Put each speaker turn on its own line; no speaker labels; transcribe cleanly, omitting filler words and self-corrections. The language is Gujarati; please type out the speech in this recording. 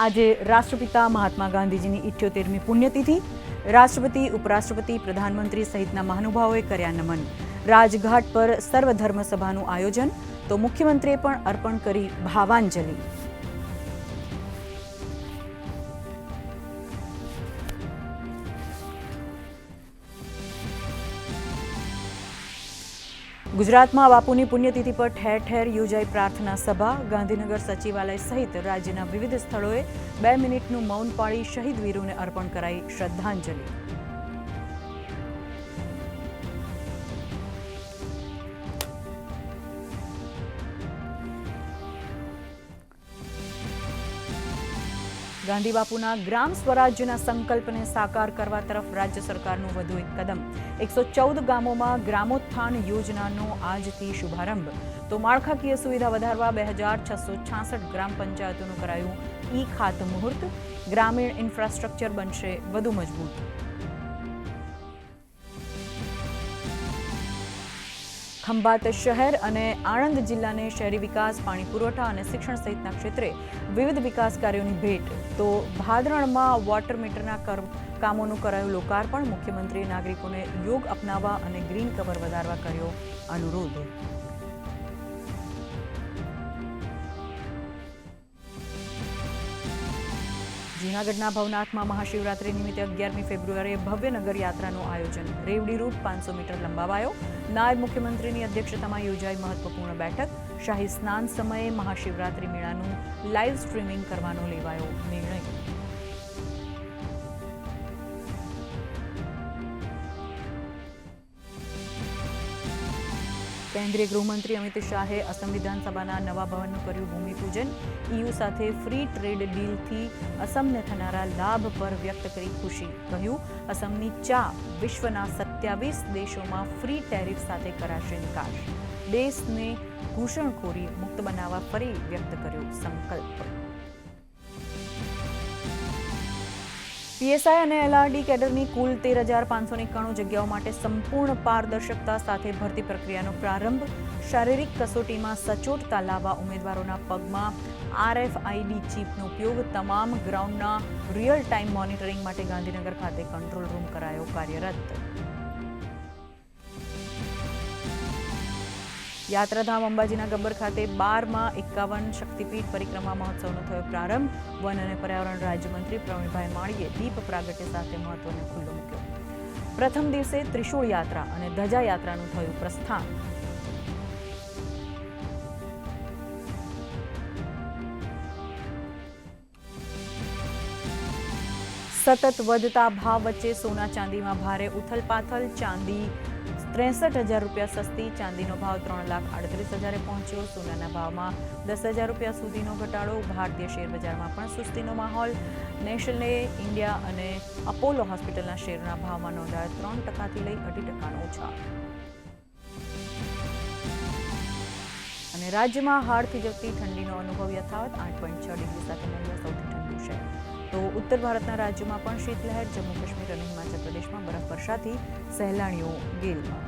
આજે રાષ્ટ્રપિતા મહાત્મા ગાંધીજીની 78મી પુણ્યતિથિ। રાષ્ટ્રપતિ, ઉપરાષ્ટ્રપતિ, પ્રધાનમંત્રી સહિતના મહાનુભાવોએ કર્યા નમન। રાજઘાટ પર સર્વધર્મ સભાનું આયોજન, તો મુખ્યમંત્રીએ પણ અર્પણ કરી ભાવાંજલિ। ગુજરાતમાં બાપુની પુણ્યતિથિ પર ઠેર ઠેર યોજાઈ પ્રાર્થના સભા। ગાંધીનગર સચિવાલય સહિત રાજ્યના વિવિધ સ્થળોએ 2 મિનિટનું મૌન પાળી શહીદ વીરોને અર્પણ કરાઈ શ્રદ્ધાંજલિ। ગાંધી બાપુના ગ્રામ સ્વરાજ્યના સંકલ્પને સાકાર કરવા તરફ રાજ્ય સરકારનું વધુ એક કદમ। 114 ગામોમાં ગ્રામોત્થાન યોજનાનો આજથી શુભારંભ। તો માળખાકીય સુવિધા વધારવા 2666 ગ્રામ પંચાયતોનું કરાયું ખાતમુહૂર્ત। ગ્રામીણ ઇન્ફ્રાસ્ટ્રક્ચર બનશે વધુ મજબૂત। ખંભાત શહેર અને આણંદ જિલ્લાને શહેરી વિકાસ, પાણી પુરવઠા અને શિક્ષણ સહિતના ક્ષેત્રે વિવિધ વિકાસ કાર્યોની ભેટ। તો ભાદરણમાં વોટર મીટરના કામોનું કરાયું લોકાર્પણ। મુખ્યમંત્રીએ નાગરિકોને યોગ અપનાવવા અને ગ્રીન કવર વધારવા કર્યો અનુરોધ। જૂનાગઢના ભવનાથમાં મહાશિવરાત્રી નિમિત્તે 11મી ફેબ્રુઆરીએ ભવ્ય નગર યાત્રાનું આયોજન। રેવડી રૂટ 500 મીટર લંબાવાયો। નાયબ મુખ્યમંત્રીની અધ્યક્ષતામાં યોજાઈ મહત્વપૂર્ણ બેઠક। શાહી સ્નાન સમયે મહાશિવરાત્રી મેળાનું લાઇવ સ્ટ્રીમિંગ કરવાનો લેવાયો નિર્ણય। કેન્દ્રીય ગૃહમંત્રી અમિત શાહે અસમ વિધાનસભાના નવા ભવનનું કર્યું ભૂમિપૂજન। EU સાથે ફ્રી ટ્રેડ ડીલથી અસમને થનારા લાભ પર વ્યક્ત કરી ખુશી। કહ્યું, અસમની ચા વિશ્વના 27 દેશોમાં ફ્રી ટેરિફ સાથે કરાશે નિકાસ। દેશને ઘૂસણખોરી મુક્ત બનાવવા ફરી વ્યક્ત કર્યો સંકલ્પ। પીએસઆઈ અને એલઆરડી કેડરની કુલ 13,591 જગ્યાઓ માટે સંપૂર્ણ પારદર્શકતા સાથે ભરતી પ્રક્રિયાનો પ્રારંભ। શારીરિક કસોટીમાં સચોટતા લાવવા ઉમેદવારોના પગમાં RFID ચિપનો ઉપયોગ। તમામ ગ્રાઉન્ડના રિયલ ટાઈમ મોનિટરિંગ માટે ગાંધીનગર ખાતે કંટ્રોલ રૂમ કરાયો કાર્યરત। યાત્રાધામ અંબાજીના ગબ્બર ખાતે 12મા 51 શક્તિપીઠ પરિક્રમા મહોત્સવનો થયો પ્રારંભ। વન અને પર્યાવરણ રાજ્યમંત્રી પ્રવીણભાઈ માળીએ દીપ પ્રાગટ્ય સાથે મહત્વને ખુલ્લો મૂક્યો। પ્રથમ દિવસે ત્રિશૂળ યાત્રા અને ધજા યાત્રાનું થયું પ્રસ્થાન। સતત વધતા ભાવ વચ્ચે સોના ચાંદીમાં ભારે ઉથલપાથલ। ચાંદી 63,000 રૂપિયા સસ્તી। ચાંદીનો ભાવ 3,38,000 પહોંચ્યો। સોનાના ભાવમાં 10,000 રૂપિયા સુધીનો ઘટાડો। ભારતીય શેર બજારમાં પણ સુસ્તીનો માહોલ। નેશનલે, ઇન્ડિયા અને અપોલો હોસ્પિટલના શેરના ભાવમાં નોંધાયા 3% લઈ 2.5% ઓછા। અને રાજ્યમાં હાડથી જતી ઠંડીનો અનુભવ યથાવત। 8.6 ડિગ્રી સાથે નલિયા સૌથી ઠંડુ શહેર। તો ઉત્તર ભારતના રાજ્યોમાં પણ શીતલહેર। જમ્મુ કાશ્મીર અને હિમાચલ પ્રદેશમાં બરફવર્ષાથી સહેલાણીઓ ગેલમાં।